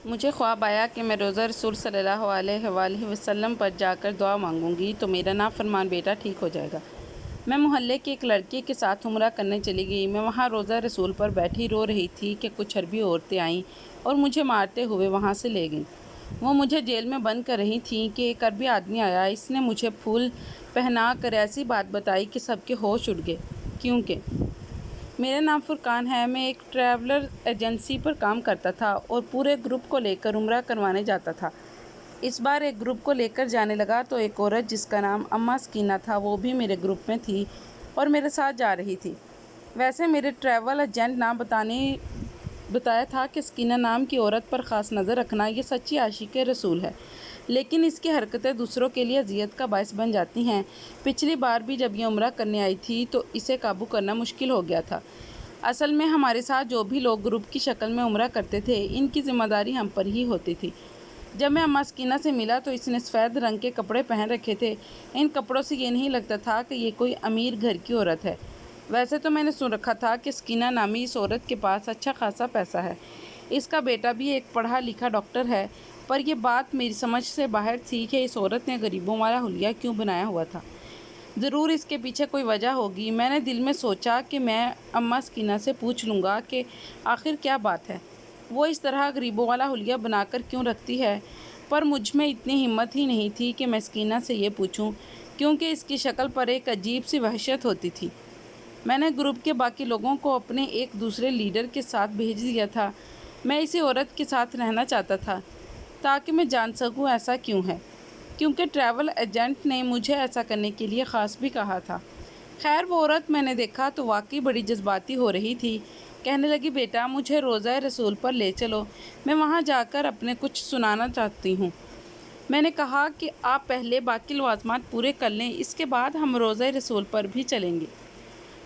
مجھے خواب آیا کہ میں روزہ رسول صلی اللہ علیہ وآلہ وسلم پر جا کر دعا مانگوں گی تو میرا نافرمان بیٹا ٹھیک ہو جائے گا۔ میں محلے کی ایک لڑکی کے ساتھ عمرہ کرنے چلی گئی۔ میں وہاں روزہ رسول پر بیٹھی رو رہی تھی کہ کچھ عربی عورتیں آئیں اور مجھے مارتے ہوئے وہاں سے لے گئیں۔ وہ مجھے جیل میں بند کر رہی تھیں کہ ایک عربی آدمی آیا۔ اس نے مجھے پھول پہنا کر ایسی بات بتائی کہ سب کے ہوش اڑ گئے، کیونکہ میرا نام فرقان ہے۔ میں ایک ٹریولر ایجنسی پر کام کرتا تھا اور پورے گروپ کو لے کر عمرہ کروانے جاتا تھا۔ اس بار ایک گروپ کو لے کر جانے لگا تو ایک عورت جس کا نام اماں سکینہ تھا وہ بھی میرے گروپ میں تھی اور میرے ساتھ جا رہی تھی۔ ویسے میرے ٹریول ایجنٹ نے بتایا تھا کہ سکینہ نام کی عورت پر خاص نظر رکھنا، یہ سچی عاشق رسول ہے، لیکن اس کی حرکتیں دوسروں کے لیے اذیت کا باعث بن جاتی ہیں۔ پچھلی بار بھی جب یہ عمرہ کرنے آئی تھی تو اسے قابو کرنا مشکل ہو گیا تھا۔ اصل میں ہمارے ساتھ جو بھی لوگ گروپ کی شکل میں عمرہ کرتے تھے ان کی ذمہ داری ہم پر ہی ہوتی تھی۔ جب میں اماں سکینہ سے ملا تو اس نے سفید رنگ کے کپڑے پہن رکھے تھے۔ ان کپڑوں سے یہ نہیں لگتا تھا کہ یہ کوئی امیر گھر کی عورت ہے۔ ویسے تو میں نے سن رکھا تھا کہ سکینہ نامی اس عورت کے پاس اچھا خاصا پیسہ ہے، اس کا بیٹا بھی ایک پڑھا لکھا ڈاکٹر ہے، پر یہ بات میری سمجھ سے باہر تھی کہ اس عورت نے غریبوں والا حلیہ کیوں بنایا ہوا تھا۔ ضرور اس کے پیچھے کوئی وجہ ہوگی۔ میں نے دل میں سوچا کہ میں اماں سکینہ سے پوچھ لوں گا کہ آخر کیا بات ہے، وہ اس طرح غریبوں والا حلیہ بنا کر کیوں رکھتی ہے، پر مجھ میں اتنی ہمت ہی نہیں تھی کہ میں سکینہ سے یہ پوچھوں، کیونکہ اس کی شکل پر ایک عجیب سی وحشت ہوتی تھی۔ میں نے گروپ کے باقی لوگوں کو اپنے ایک دوسرے لیڈر کے ساتھ بھیج دیا تھا۔ میں اسی عورت کے ساتھ رہنا چاہتا تھا تاکہ میں جان سکوں ایسا کیوں ہے، کیونکہ ٹریول ایجنٹ نے مجھے ایسا کرنے کے لیے خاص بھی کہا تھا۔ خیر وہ عورت میں نے دیکھا تو واقعی بڑی جذباتی ہو رہی تھی۔ کہنے لگی، بیٹا مجھے روضہ رسول پر لے چلو، میں وہاں جا کر اپنے کچھ سنانا چاہتی ہوں۔ میں نے کہا کہ آپ پہلے باقی لوازمات پورے کر لیں، اس کے بعد ہم روضہ رسول پر بھی چلیں گے۔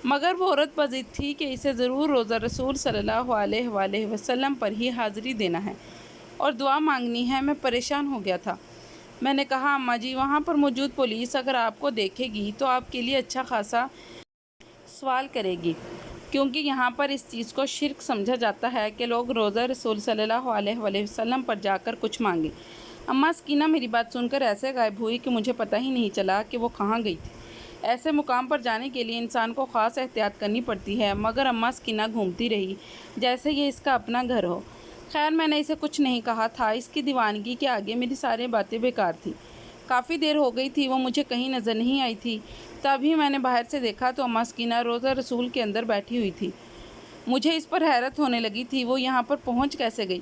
مگر وہ عورت پر ضد تھی کہ اسے ضرور روضہ رسول صلی اللہ علیہ وآلہ وسلم پر ہی حاضری دینا ہے اور دعا مانگنی ہے۔ میں پریشان ہو گیا تھا۔ میں نے کہا، اماں جی وہاں پر موجود پولیس اگر آپ کو دیکھے گی تو آپ کے لیے اچھا خاصا سوال کرے گی، کیونکہ یہاں پر اس چیز کو شرک سمجھا جاتا ہے کہ لوگ روضہ رسول صلی اللہ علیہ وآلہ وسلم پر جا کر کچھ مانگیں۔ اماں سکینہ میری بات سن کر ایسے غائب ہوئی کہ مجھے پتہ ہی نہیں چلا کہ وہ کہاں گئی تھی۔ ایسے مقام پر جانے کے لیے انسان کو خاص احتیاط کرنی پڑتی ہے، مگر اماں سکینہ گھومتی رہی جیسے یہ اس کا اپنا گھر ہو۔ خیر میں نے اسے کچھ نہیں کہا تھا، اس کی دیوانگی کے آگے میری ساری باتیں بیکار تھیں۔ کافی دیر ہو گئی تھی، وہ مجھے کہیں نظر نہیں آئی تھی۔ تبھی میں نے باہر سے دیکھا تو اماں سکینہ روضہ رسول کے اندر بیٹھی ہوئی تھی۔ مجھے اس پر حیرت ہونے لگی تھی، وہ یہاں پر پہنچ کیسے گئی،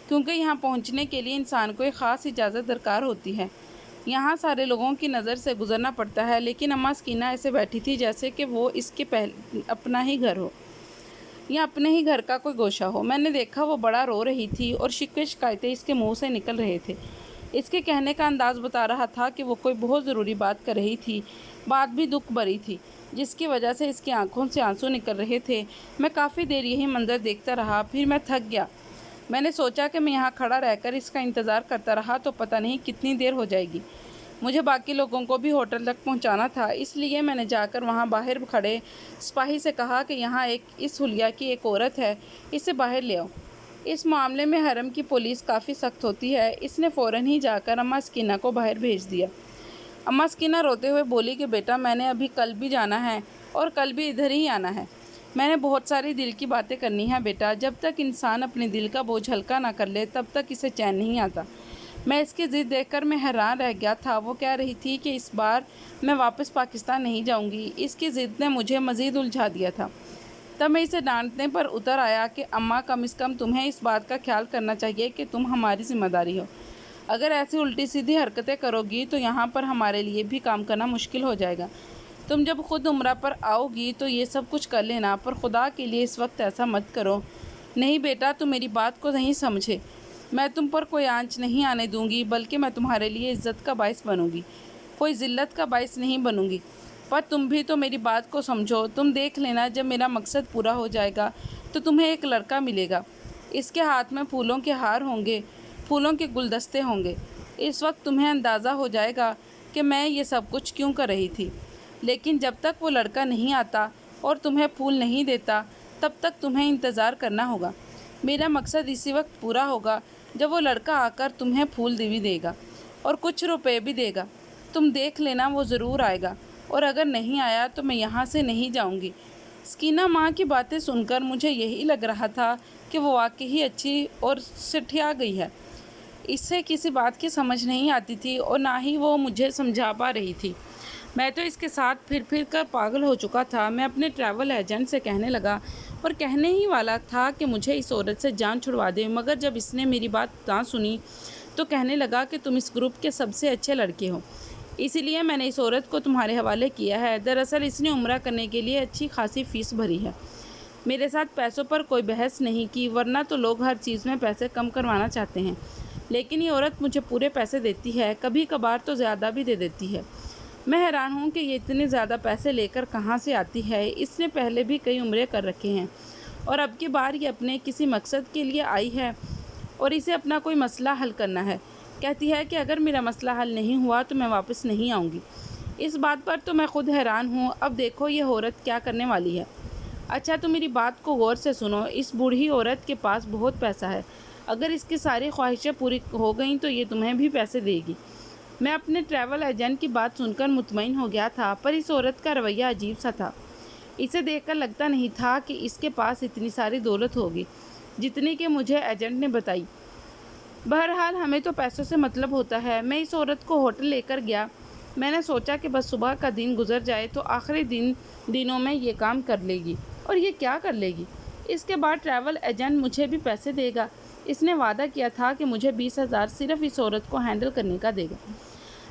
کیونکہ یہاں پہنچنے کے لیے انسان کو ایک خاص اجازت درکار ہوتی ہے۔ یہاں سارے لوگوں کی نظر سے گزرنا پڑتا ہے، لیکن اماں سکینہ ایسے بیٹھی تھی جیسے کہ وہ اس کے اپنا ہی گھر ہو یا اپنے ہی گھر کا کوئی گوشہ ہو۔ میں نے دیکھا وہ بڑا رو رہی تھی اور شکوے شکایتیں اس کے منہ سے نکل رہے تھے۔ اس کے کہنے کا انداز بتا رہا تھا کہ وہ کوئی بہت ضروری بات کر رہی تھی، بات بھی دکھ بھری تھی، جس کی وجہ سے اس کی آنکھوں سے آنسو نکل رہے تھے۔ میں کافی دیر یہی منظر دیکھتا رہا، پھر میں تھک گیا۔ میں نے سوچا کہ میں یہاں کھڑا رہ کر اس کا انتظار کرتا رہا تو پتہ نہیں کتنی دیر ہو جائے گی۔ مجھے باقی لوگوں کو بھی ہوٹل تک پہنچانا تھا، اس لیے میں نے جا کر وہاں باہر کھڑے سپاہی سے کہا کہ یہاں اس حلیہ کی ایک عورت ہے، اسے باہر لے آؤ۔ اس معاملے میں حرم کی پولیس کافی سخت ہوتی ہے۔ اس نے فوراً ہی جا کر اماں سکینہ کو باہر بھیج دیا۔ اماں سکینہ روتے ہوئے بولی کہ بیٹا میں نے ابھی کل بھی جانا ہے اور کل بھی ادھر ہی آنا ہے۔ میں نے بہت ساری دل کی باتیں کرنی ہیں بیٹا، جب تک انسان اپنے دل کا بوجھ ہلکا نہ کر لے تب تک اسے چین نہیں آتا۔ میں اس کی ضد دیکھ کر میں حیران رہ گیا تھا۔ وہ کہہ رہی تھی کہ اس بار میں واپس پاکستان نہیں جاؤں گی۔ اس کی ضد نے مجھے مزید الجھا دیا تھا۔ تب میں اسے ڈانٹنے پر اتر آیا کہ اماں کم از کم تمہیں اس بات کا خیال کرنا چاہیے کہ تم ہماری ذمہ داری ہو۔ اگر ایسی الٹی سیدھی حرکتیں کرو گی تو یہاں پر ہمارے لیے بھی کام کرنا مشکل ہو جائے گا۔ تم جب خود عمرہ پر آؤ گی تو یہ سب کچھ کر لینا، پر خدا کے لیے اس وقت ایسا مت کرو۔ نہیں بیٹا تم میری بات کو نہیں سمجھے، میں تم پر کوئی آنچ نہیں آنے دوں گی، بلکہ میں تمہارے لیے عزت کا باعث بنوں گی، کوئی ذلت کا باعث نہیں بنوں گی۔ پر تم بھی تو میری بات کو سمجھو۔ تم دیکھ لینا جب میرا مقصد پورا ہو جائے گا تو تمہیں ایک لڑکا ملے گا، اس کے ہاتھ میں پھولوں کے ہار ہوں گے، پھولوں کے گلدستے ہوں گے۔ اس وقت تمہیں اندازہ ہو جائے گا کہ میں یہ سب کچھ کیوں کر رہی تھی۔ لیکن جب تک وہ لڑکا نہیں آتا اور تمہیں پھول نہیں دیتا تب تک تمہیں انتظار کرنا ہوگا۔ میرا مقصد اسی وقت پورا ہوگا جب وہ لڑکا آ کر تمہیں پھول بھی دے گا اور کچھ روپے بھی دے گا، تم دیکھ لینا وہ ضرور آئے گا، اور اگر نہیں آیا تو میں یہاں سے نہیں جاؤں گی۔ سکینہ ماں کی باتیں سن کر مجھے یہی لگ رہا تھا کہ وہ واقعی اچھی اور سٹھیا گئی ہے۔ اسے کسی بات کی سمجھ نہیں آتی تھی اور نہ ہی وہ مجھے سمجھا پا رہی تھی۔ میں تو اس کے ساتھ پھر پھر کر پاگل ہو چکا تھا۔ میں اپنے ٹریول ایجنٹ سے کہنے لگا اور کہنے ہی والا تھا کہ مجھے اس عورت سے جان چھڑوا دے، مگر جب اس نے میری بات نہ سنی تو کہنے لگا کہ تم اس گروپ کے سب سے اچھے لڑکے ہو، اسی لیے میں نے اس عورت کو تمہارے حوالے کیا ہے۔ دراصل اس نے عمرہ کرنے کے لیے اچھی خاصی فیس بھری ہے۔ میرے ساتھ پیسوں پر کوئی بحث نہیں کی، ورنہ تو لوگ ہر چیز میں پیسے کم کروانا چاہتے ہیں، لیکن یہ عورت مجھے پورے پیسے دیتی ہے، کبھی کبھار تو زیادہ بھی دے دیتی ہے۔ میں حیران ہوں کہ یہ اتنے زیادہ پیسے لے کر کہاں سے آتی ہے۔ اس نے پہلے بھی کئی عمرے کر رکھے ہیں اور اب کی بار یہ اپنے کسی مقصد کے لیے آئی ہے اور اسے اپنا کوئی مسئلہ حل کرنا ہے۔ کہتی ہے کہ اگر میرا مسئلہ حل نہیں ہوا تو میں واپس نہیں آؤں گی۔ اس بات پر تو میں خود حیران ہوں۔ اب دیکھو یہ عورت کیا کرنے والی ہے۔ اچھا تو میری بات کو غور سے سنو، اس بوڑھی عورت کے پاس بہت پیسہ ہے، اگر اس کی ساری خواہشیں پوری ہو گئیں تو یہ تمہیں بھی پیسے دے گی۔ میں اپنے ٹریول ایجنٹ کی بات سن کر مطمئن ہو گیا تھا، پر اس عورت کا رویہ عجیب سا تھا۔ اسے دیکھ کر لگتا نہیں تھا کہ اس کے پاس اتنی ساری دولت ہوگی جتنی کہ مجھے ایجنٹ نے بتائی۔ بہرحال ہمیں تو پیسوں سے مطلب ہوتا ہے۔ میں اس عورت کو ہوٹل لے کر گیا۔ میں نے سوچا کہ بس صبح کا دن گزر جائے تو آخری دنوں میں یہ کام کر لے گی۔ اور یہ کیا کر لے گی؟ اس کے بعد ٹریول ایجنٹ مجھے بھی پیسے دے گا۔ اس نے وعدہ کیا تھا کہ مجھے 20,000 صرف اس عورت کو ہینڈل کرنے کا دے گا۔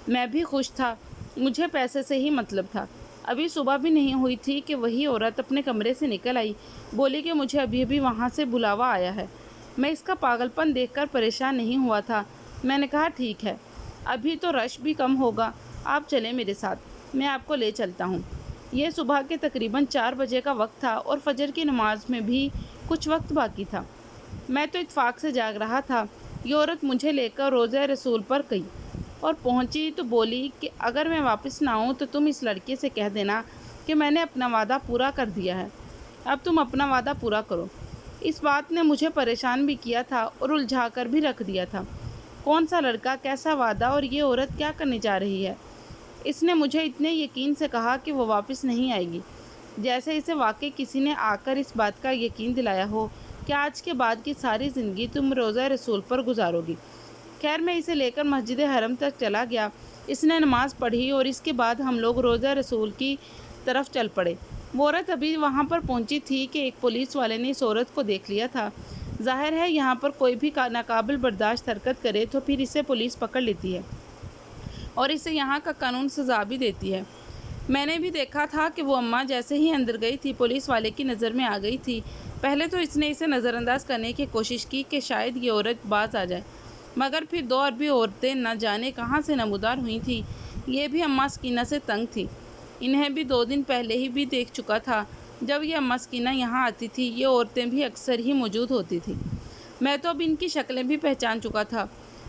میں بھی خوش تھا، مجھے پیسے سے ہی مطلب تھا۔ ابھی صبح بھی نہیں ہوئی تھی کہ وہی عورت اپنے کمرے سے نکل آئی، بولی کہ مجھے ابھی وہاں سے بلاوا آیا ہے۔ میں اس کا پاگل پن دیکھ کر پریشان نہیں ہوا تھا۔ میں نے کہا ٹھیک ہے، ابھی تو رش بھی کم ہوگا، آپ چلیں میرے ساتھ، میں آپ کو لے چلتا ہوں۔ یہ صبح کے تقریباً 4 بجے کا وقت تھا اور فجر کی نماز میں بھی کچھ وقت باقی تھا۔ میں تو اتفاق سے جاگ رہا تھا۔ یہ عورت مجھے لے کر روضہ رسول پر گئی اور پہنچی تو بولی کہ اگر میں واپس نہ آؤں تو تم اس لڑکے سے کہہ دینا کہ میں نے اپنا وعدہ پورا کر دیا ہے، اب تم اپنا وعدہ پورا کرو۔ اس بات نے مجھے پریشان بھی کیا تھا اور الجھا کر بھی رکھ دیا تھا۔ کون سا لڑکا، کیسا وعدہ، اور یہ عورت کیا کرنے جا رہی ہے؟ اس نے مجھے اتنے یقین سے کہا کہ وہ واپس نہیں آئے گی، جیسے اسے واقعی کسی نے آ کر اس بات کا یقین دلایا ہو کہ آج کے بعد کی ساری زندگی تم روضہ رسول پر گزارو گی۔ خیر میں اسے لے کر مسجد حرم تک چلا گیا۔ اس نے نماز پڑھی اور اس کے بعد ہم لوگ روضہ رسول کی طرف چل پڑے۔ وہ عورت ابھی وہاں پر پہنچی تھی کہ ایک پولیس والے نے اس عورت کو دیکھ لیا تھا۔ ظاہر ہے یہاں پر کوئی بھی ناقابل برداشت حرکت کرے تو پھر اسے پولیس پکڑ لیتی ہے اور اسے یہاں کا قانون سزا بھی دیتی ہے۔ میں نے بھی دیکھا تھا کہ وہ اماں جیسے ہی اندر گئی تھی پولیس والے کی نظر میں آ گئی تھی۔ پہلے تو اس نے اسے نظر انداز کرنے کی کوشش کی کہ شاید یہ عورت باز آ جائے، مگر پھر 2 عربی عورتیں نہ جانے کہاں سے نمودار ہوئی تھیں۔ یہ بھی اماں سکینہ سے تنگ تھی۔ انہیں بھی 2 دن پہلے ہی بھی دیکھ چکا تھا۔ جب یہ اماں سکینہ یہاں آتی تھی یہ عورتیں بھی اکثر ہی موجود ہوتی تھیں۔ میں تو اب ان کی شکلیں بھی پہچان چکا تھا۔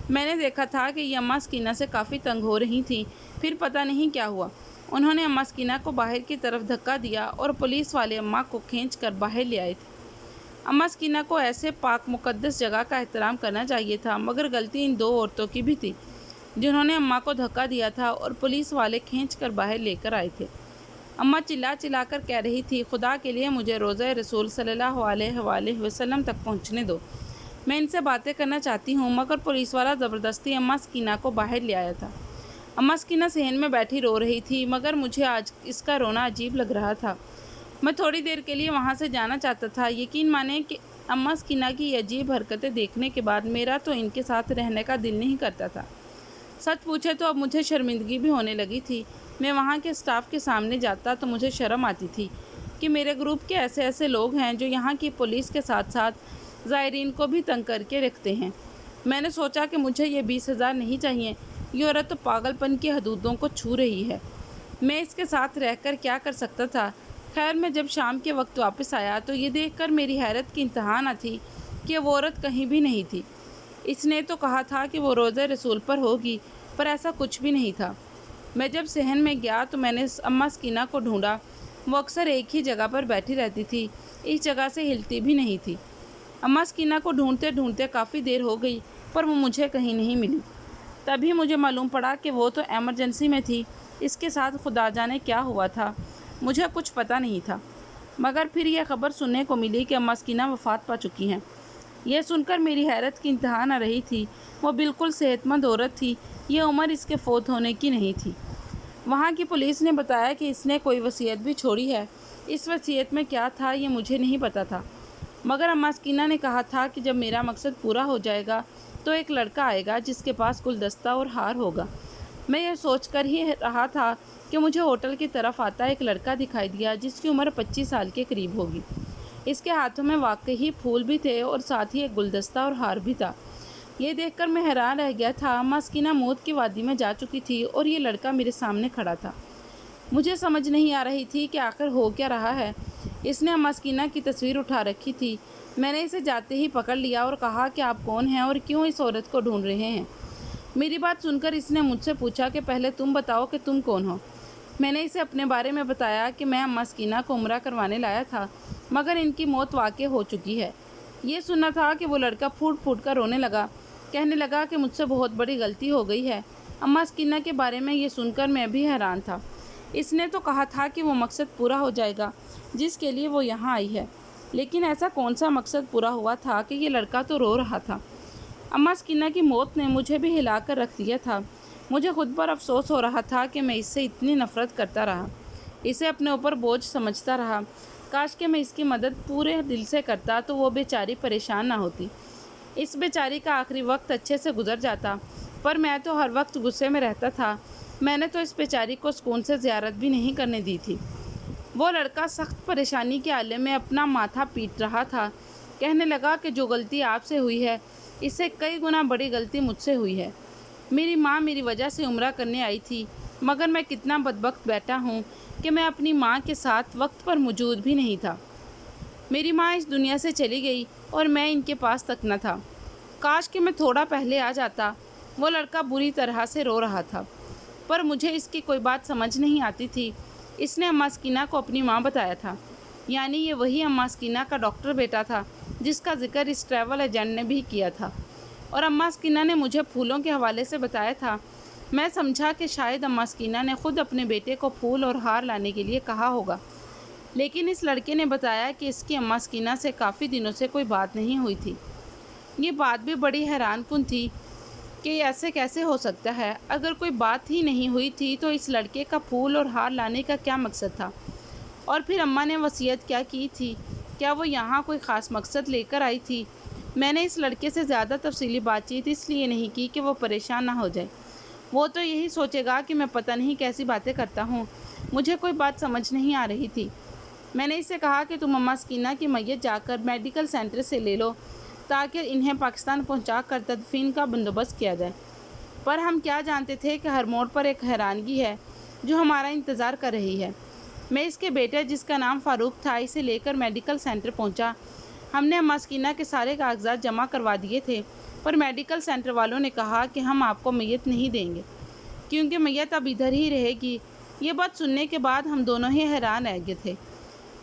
میں نے دیکھا تھا کہ یہ اماں سکینہ سے کافی تنگ ہو رہی تھیں۔ پھر پتہ نہیں کیا ہوا، انہوں نے اماں سکینہ کو باہر کی طرف دھکا دیا اور پولیس والے اماں کو کھینچ کر باہر لے آئے تھے۔ اماں سکینہ کو ایسے پاک مقدس جگہ کا احترام کرنا چاہیے تھا، مگر غلطی ان 2 عورتوں کی بھی تھی جنہوں نے اماں کو دھکا دیا تھا اور پولیس والے کھینچ کر باہر لے کر آئے تھے۔ اماں چلا چلا کر کہہ رہی تھی، خدا کے لیے مجھے روضہ رسول صلی اللہ علیہ وآلہ وسلم تک پہنچنے دو، میں ان سے باتیں کرنا چاہتی ہوں، مگر پولیس والا زبردستی اماں سکینہ کو باہر لے آیا تھا۔ اماں سکینہ صحن میں بیٹھی رو رہی تھی، مگر مجھے آج اس کا رونا عجیب لگ رہا تھا۔ میں تھوڑی دیر کے لیے وہاں سے جانا چاہتا تھا۔ یقین مانیں کہ اماں سکینہ کی یہ عجیب حرکتیں دیکھنے کے بعد میرا تو ان کے ساتھ رہنے کا دل نہیں کرتا تھا۔ سچ پوچھے تو اب مجھے شرمندگی بھی ہونے لگی تھی۔ میں وہاں کے اسٹاف کے سامنے جاتا تو مجھے شرم آتی تھی کہ میرے گروپ کے ایسے لوگ ہیں جو یہاں کی پولیس کے ساتھ ساتھ زائرین کو بھی تنگ کر کے رکھتے ہیں۔ میں نے سوچا کہ مجھے یہ 20,000 نہیں چاہیے، یہ عورت تو پاگل پن کی حدودوں کو چھو رہی ہے، میں اس کے ساتھ رہ کر کیا کر سکتا تھا۔ خیر میں جب شام کے وقت واپس آیا تو یہ دیکھ کر میری حیرت کی انتہا نہ تھی کہ وہ عورت کہیں بھی نہیں تھی۔ اس نے تو کہا تھا کہ وہ روضہ رسول پر ہوگی، پر ایسا کچھ بھی نہیں تھا۔ میں جب صحن میں گیا تو میں نے اماں سکینہ کو ڈھونڈا، وہ اکثر ایک ہی جگہ پر بیٹھی رہتی تھی، اس جگہ سے ہلتی بھی نہیں تھی۔ اماں سکینہ کو ڈھونڈتے ڈھونڈتے کافی دیر ہو گئی۔ پر وہ مجھے کہیں نہیں ملی۔ تبھی مجھے معلوم پڑا کہ وہ تو ایمرجنسی میں تھی، اس کے ساتھ خدا جانے کیا ہوا تھا، مجھے کچھ پتہ نہیں تھا۔ مگر پھر یہ خبر سننے کو ملی کہ اماں سکینہ وفات پا چکی ہیں۔ یہ سن کر میری حیرت کی انتہا نہ رہی تھی۔ وہ بالکل صحت مند عورت تھی، یہ عمر اس کے فوت ہونے کی نہیں تھی۔ وہاں کی پولیس نے بتایا کہ اس نے کوئی وصیت بھی چھوڑی ہے۔ اس وصیت میں کیا تھا یہ مجھے نہیں پتہ تھا، مگر اماں سکینہ نے کہا تھا کہ جب میرا مقصد پورا ہو جائے گا تو ایک لڑکا آئے گا جس کے پاس گلدستہ اور ہار ہوگا۔ میں یہ سوچ کر ہی رہا تھا کہ مجھے ہوٹل کی طرف آتا ایک لڑکا دکھائی دیا جس کی عمر 25 سال کے قریب ہوگی۔ اس کے ہاتھوں میں واقعی پھول بھی تھے اور ساتھ ہی ایک گلدستہ اور ہار بھی تھا۔ یہ دیکھ کر میں حیران رہ گیا تھا۔ اماں سکینہ موت کی وادی میں جا چکی تھی اور یہ لڑکا میرے سامنے کھڑا تھا۔ مجھے سمجھ نہیں آ رہی تھی کہ آخر ہو کیا رہا ہے۔ اس نے اماں سکینہ کی تصویر اٹھا رکھی تھی۔ میں نے اسے جاتے ہی پکڑ لیا اور کہا کہ آپ کون ہیں اور کیوں اس عورت کو ڈھونڈ رہے ہیں؟ میری بات سن کر اس نے مجھ سے پوچھا کہ پہلے تم بتاؤ کہ تم کون ہو۔ میں نے اسے اپنے بارے میں بتایا کہ میں اماں سکینہ کو عمرہ کروانے لایا تھا، مگر ان کی موت واقع ہو چکی ہے۔ یہ سنا تھا کہ وہ لڑکا پھوٹ پھوٹ کر رونے لگا، کہنے لگا کہ مجھ سے بہت بڑی غلطی ہو گئی ہے۔ اماں سکینہ کے بارے میں یہ سن کر میں بھی حیران تھا۔ اس نے تو کہا تھا کہ وہ مقصد پورا ہو جائے گا جس کے لیے وہ یہاں آئی ہے، لیکن ایسا کون سا مقصد پورا ہوا تھا کہ یہ لڑکا تو رو رہا تھا؟ اماں سکینہ کی موت نے مجھے بھی ہلا کر رکھ دیا تھا۔ مجھے خود پر افسوس ہو رہا تھا کہ میں اس سے اتنی نفرت کرتا رہا، اسے اپنے اوپر بوجھ سمجھتا رہا۔ کاش کہ میں اس کی مدد پورے دل سے کرتا تو وہ بیچاری پریشان نہ ہوتی، اس بیچاری کا آخری وقت اچھے سے گزر جاتا۔ پر میں تو ہر وقت غصے میں رہتا تھا۔ میں نے تو اس بیچاری کو سکون سے زیارت بھی نہیں کرنے دی تھی۔ وہ لڑکا سخت پریشانی کے عالم میں اپنا ماتھا پیٹ رہا تھا، کہنے لگا کہ جو غلطی آپ سے ہوئی ہے اس سے کئی گنا بڑی غلطی مجھ سے ہوئی ہے۔ میری ماں میری وجہ سے عمرہ کرنے آئی تھی، مگر میں کتنا بدبخت بیٹا ہوں کہ میں اپنی ماں کے ساتھ وقت پر موجود بھی نہیں تھا۔ میری ماں اس دنیا سے چلی گئی اور میں ان کے پاس تک نہ تھا۔ کاش کہ میں تھوڑا پہلے آ جاتا۔ وہ لڑکا بری طرح سے رو رہا تھا، پر مجھے اس کی کوئی بات سمجھ نہیں آتی تھی۔ اس نے اماں سکینہ کو اپنی ماں بتایا تھا، یعنی یہ وہی اماں سکینہ کا ڈاکٹر بیٹا تھا جس کا ذکر اس ٹریول ایجنٹ نے بھی کیا تھا، اور اماں سکینہ نے مجھے پھولوں کے حوالے سے بتایا تھا۔ میں سمجھا کہ شاید اماں سکینہ نے خود اپنے بیٹے کو پھول اور ہار لانے کے لیے کہا ہوگا، لیکن اس لڑکے نے بتایا کہ اس کی اماں سکینہ سے کافی دنوں سے کوئی بات نہیں ہوئی تھی۔ یہ بات بھی بڑی حیران کن تھی کہ ایسے کیسے ہو سکتا ہے؟ اگر کوئی بات ہی نہیں ہوئی تھی تو اس لڑکے کا پھول اور ہار لانے کا کیا مقصد تھا؟ اور پھر اماں نے وصیت کیا کی تھی؟ کیا وہ یہاں کوئی خاص مقصد لے کر آئی تھی؟ میں نے اس لڑکے سے زیادہ تفصیلی بات چیت اس لیے نہیں کی کہ وہ پریشان نہ ہو جائے۔ وہ تو یہی سوچے گا کہ میں پتہ نہیں کیسی باتیں کرتا ہوں۔ مجھے کوئی بات سمجھ نہیں آ رہی تھی۔ میں نے اسے کہا کہ تم اماں سکینہ کی میت جا کر میڈیکل سینٹر سے لے لو تاکہ انہیں پاکستان پہنچا کر تدفین کا بندوبست کیا جائے۔ پر ہم کیا جانتے تھے کہ ہر موڑ پر ایک حیرانگی ہے جو ہمارا انتظار کر رہی ہے۔ میں اس کے بیٹے جس کا نام فاروق تھا اسے لے کر میڈیکل سینٹر پہنچا۔ ہم نے اماں سکینہ کے سارے کاغذات جمع کروا دیے تھے، پر میڈیکل سینٹر والوں نے کہا کہ ہم آپ کو میت نہیں دیں گے کیونکہ میت اب ادھر ہی رہے گی۔ یہ بات سننے کے بعد ہم دونوں ہی حیران رہ گئے تھے۔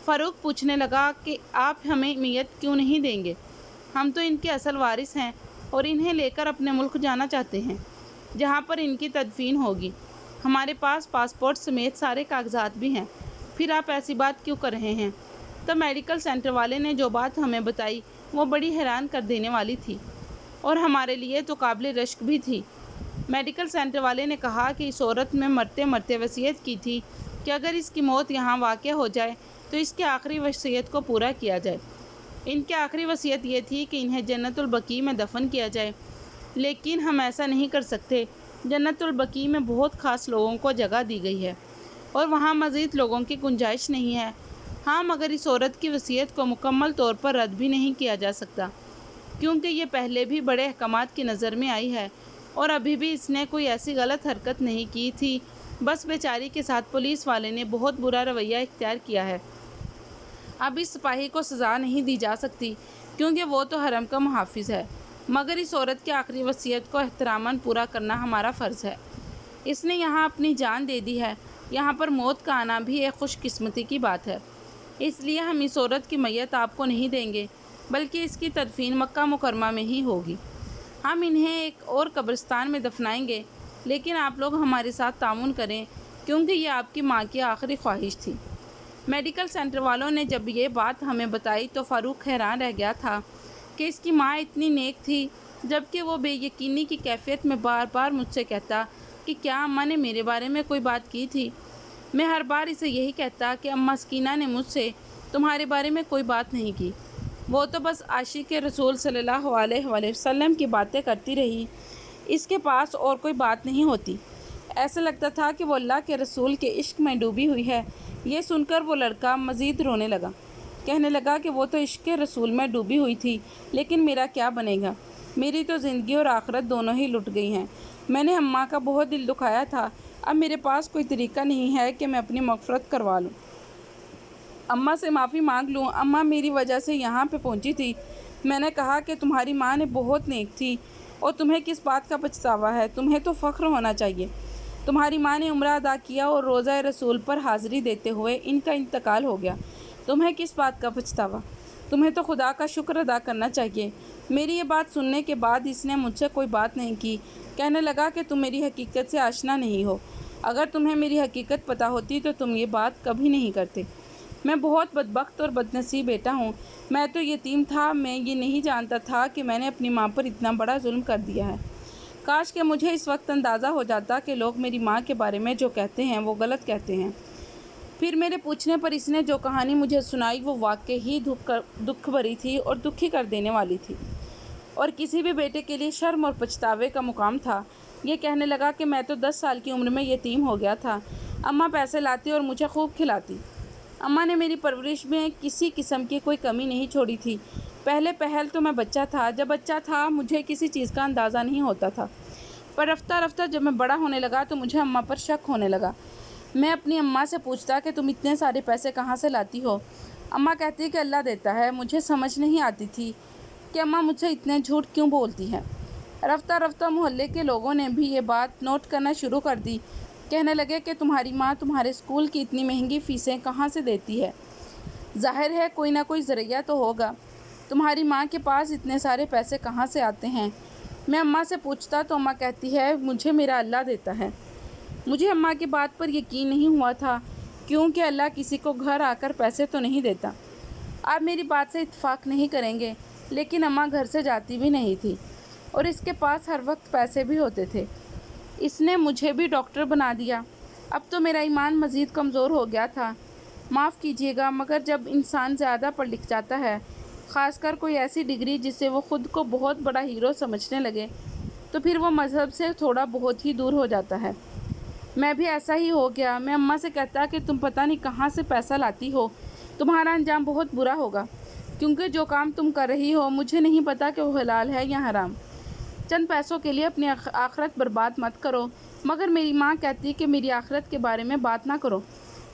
فاروق پوچھنے لگا کہ آپ ہمیں میت کیوں نہیں دیں گے؟ ہم تو ان کے اصل وارث ہیں اور انہیں لے کر اپنے ملک جانا چاہتے ہیں جہاں پر ان کی تدفین ہوگی۔ ہمارے پاس پاسپورٹ سمیت سارے کاغذات بھی ہیں، پھر آپ ایسی بات کیوں کر رہے ہیں؟ تب میڈیکل سینٹر والے نے جو بات ہمیں بتائی وہ بڑی حیران کر دینے والی تھی اور ہمارے لیے تو قابل رشک بھی تھی۔ میڈیکل سینٹر والے نے کہا کہ اس عورت نے مرتے مرتے وصیت کی تھی کہ اگر اس کی موت یہاں واقع ہو جائے تو اس کی آخری وصیت کو پورا کیا جائے۔ ان کی آخری وصیت یہ تھی کہ انہیں جنت البقیع میں دفن کیا جائے، لیکن ہم ایسا نہیں کر سکتے۔ جنت البقیع میں بہت خاص لوگوں کو جگہ دی گئی ہے اور وہاں مزید لوگوں کی گنجائش نہیں ہے۔ ہاں، مگر اس عورت کی وصیت کو مکمل طور پر رد بھی نہیں کیا جا سکتا کیونکہ یہ پہلے بھی بڑے احکامات کی نظر میں آئی ہے اور ابھی بھی اس نے کوئی ایسی غلط حرکت نہیں کی تھی۔ بس بیچاری کے ساتھ پولیس والے نے بہت برا رویہ اختیار کیا ہے۔ اب اس سپاہی کو سزا نہیں دی جا سکتی کیونکہ وہ تو حرم کا محافظ ہے، مگر اس عورت کی آخری وصیت کو احتراماً پورا کرنا ہمارا فرض ہے۔ اس نے یہاں اپنی جان دے دی ہے، یہاں پر موت کا آنا بھی ایک خوش قسمتی کی بات ہے۔ اس لیے ہم اس عورت کی میت آپ کو نہیں دیں گے بلکہ اس کی تدفین مکہ مکرمہ میں ہی ہوگی۔ ہم انہیں ایک اور قبرستان میں دفنائیں گے، لیکن آپ لوگ ہمارے ساتھ تعاون کریں کیونکہ یہ آپ کی ماں کی آخری خواہش تھی۔ میڈیکل سینٹر والوں نے جب یہ بات ہمیں بتائی تو فاروق حیران رہ گیا تھا کہ اس کی ماں اتنی نیک تھی، جبکہ وہ بے یقینی کی کیفیت میں بار بار مجھ سے کہتا کہ کیا اماں نے میرے بارے میں کوئی بات کی تھی۔ میں ہر بار اسے یہی کہتا کہ اماں سکینہ نے مجھ سے تمہارے بارے میں کوئی بات نہیں کی، وہ تو بس عاشق رسول صلی اللہ علیہ وآلہ وسلم کی باتیں کرتی رہی، اس کے پاس اور کوئی بات نہیں ہوتی۔ ایسا لگتا تھا کہ وہ اللہ کے رسول کے عشق میں ڈوبی ہوئی ہے۔ یہ سن کر وہ لڑکا مزید رونے لگا، کہنے لگا کہ وہ تو عشق رسول میں ڈوبی ہوئی تھی، لیکن میرا کیا بنے گا؟ میری تو زندگی اور آخرت دونوں ہی لٹ گئی ہیں۔ میں نے اماں کا بہت دل دکھایا تھا، اب میرے پاس کوئی طریقہ نہیں ہے کہ میں اپنی مغفرت کروا لوں، اماں سے معافی مانگ لوں۔ اماں میری وجہ سے یہاں پہ پہنچی تھی۔ میں نے کہا کہ تمہاری ماں نے بہت نیک تھی اور تمہیں کس بات کا پچھتاوا ہے؟ تمہیں تو فخر ہونا چاہیے۔ تمہاری ماں نے عمرہ ادا کیا اور روزہ رسول پر حاضری دیتے ہوئے ان کا انتقال ہو گیا، تمہیں کس بات کا پچھتاوا؟ تمہیں تو خدا کا شکر ادا کرنا چاہیے۔ میری یہ بات سننے کے بعد اس نے مجھ سے کوئی بات نہیں کی، کہنے لگا کہ تم میری حقیقت سے آشنا نہیں ہو، اگر تمہیں میری حقیقت پتہ ہوتی تو تم یہ بات کبھی نہیں کرتے۔ میں بہت بدبخت اور بدنصیب بیٹا ہوں، میں تو یتیم تھا، میں یہ نہیں جانتا تھا کہ میں نے اپنی ماں پر اتنا بڑا ظلم کر دیا ہے۔ کاش کہ مجھے اس وقت اندازہ ہو جاتا کہ لوگ میری ماں کے بارے میں جو کہتے ہیں وہ غلط کہتے ہیں۔ پھر میرے پوچھنے پر اس نے جو کہانی مجھے سنائی وہ واقعی دکھ بھری تھی اور دکھی کر دینے والی تھی، اور کسی بھی بیٹے کے لیے شرم اور پچھتاوے کا مقام تھا۔ یہ کہنے لگا کہ میں تو 10 سال کی عمر میں یتیم ہو گیا تھا، اماں پیسے لاتی اور مجھے خوب کھلاتی۔ اماں نے میری پرورش میں کسی قسم کی کوئی کمی نہیں چھوڑی تھی۔ پہلے پہل تو میں بچہ تھا، جب بچہ تھا مجھے کسی چیز کا اندازہ نہیں ہوتا تھا، پر رفتہ رفتہ جب میں بڑا ہونے لگا تو مجھے اماں پر شک ہونے لگا۔ میں اپنی اماں سے پوچھتا کہ تم اتنے سارے پیسے کہاں سے لاتی ہو؟ اماں کہتی کہ اللہ دیتا ہے۔ مجھے سمجھ نہیں آتی تھی کہ اماں مجھ سے اتنے جھوٹ کیوں بولتی ہے۔ رفتہ رفتہ محلے کے لوگوں نے بھی یہ بات نوٹ کرنا شروع کر دی، کہنے لگے کہ تمہاری ماں تمہارے اسکول کی اتنی مہنگی فیسیں کہاں سے دیتی ہے؟ ظاہر ہے کوئی نہ کوئی ذریعہ تو ہوگا، تمہاری ماں کے پاس اتنے سارے پیسے کہاں سے آتے ہیں؟ میں اماں سے پوچھتا تو اماں کہتی ہے مجھے میرا اللہ دیتا ہے۔ مجھے اماں کی بات پر یقین نہیں ہوا تھا، کیونکہ اللہ کسی کو گھر آ کر پیسے تو نہیں دیتا۔ آپ میری بات سے اتفاق نہیں کریں گے، لیکن اماں گھر سے جاتی بھی نہیں تھی اور اس کے پاس ہر وقت پیسے بھی ہوتے تھے۔ اس نے مجھے بھی ڈاکٹر بنا دیا۔ اب تو میرا ایمان مزید کمزور ہو گیا تھا۔ معاف کیجیے گا، مگر جب انسان زیادہ پڑھ لکھ جاتا ہے، خاص کر کوئی ایسی ڈگری جس سے وہ خود کو بہت بڑا ہیرو سمجھنے لگے، تو پھر وہ مذہب سے تھوڑا بہت ہی دور ہو جاتا ہے۔ میں بھی ایسا ہی ہو گیا۔ میں اماں سے کہتا کہ تم پتہ نہیں کہاں سے پیسہ لاتی ہو، تمہارا انجام بہت برا ہوگا، کیونکہ جو کام تم کر رہی ہو مجھے نہیں پتا کہ وہ حلال ہے یا حرام۔ چند پیسوں کے لیے اپنی آخرت برباد مت کرو۔ مگر میری ماں کہتی کہ میری آخرت کے بارے میں بات نہ کرو،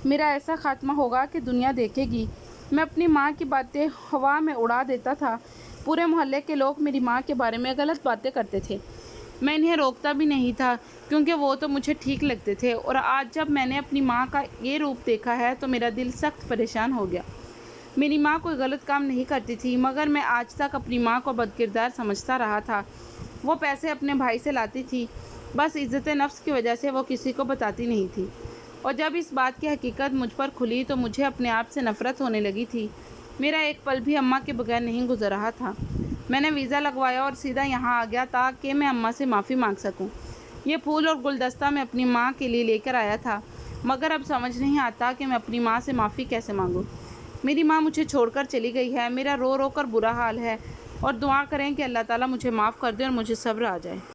میرا ایسا خاتمہ ہوگا کہ دنیا دیکھے گی۔ میں اپنی ماں کی باتیں ہوا میں اڑا دیتا تھا۔ پورے محلے کے لوگ میری ماں کے بارے میں غلط باتیں کرتے تھے، میں انہیں روکتا بھی نہیں تھا کیونکہ وہ تو مجھے ٹھیک لگتے تھے، اور آج جب میں نے اپنی ماں کا یہ روپ دیکھا ہے تو میرا دل سخت پریشان ہو گیا۔ میری ماں کوئی غلط کام نہیں کرتی تھی، مگر میں آج تک اپنی ماں کو بدکردار سمجھتا رہا تھا۔ وہ پیسے اپنے بھائی سے لاتی تھی، بس عزت نفس کی وجہ سے وہ کسی کو بتاتی نہیں تھی، اور جب اس بات کی حقیقت مجھ پر کھلی تو مجھے اپنے آپ سے نفرت ہونے لگی تھی۔ میرا ایک پل بھی اماں کے بغیر نہیں گزر رہا تھا۔ میں نے ویزا لگوایا اور سیدھا یہاں آ گیا تاکہ میں اماں سے معافی مانگ سکوں۔ یہ پھول اور گلدستہ میں اپنی ماں کے لیے لے کر آیا تھا، مگر اب سمجھ نہیں آتا کہ میں اپنی ماں سے معافی کیسے مانگوں۔ میری ماں مجھے چھوڑ کر چلی گئی ہے، میرا رو رو کر برا حال ہے، اور دعا کریں کہ اللہ تعالیٰ مجھے معاف کر دے اور مجھے صبر آ جائے۔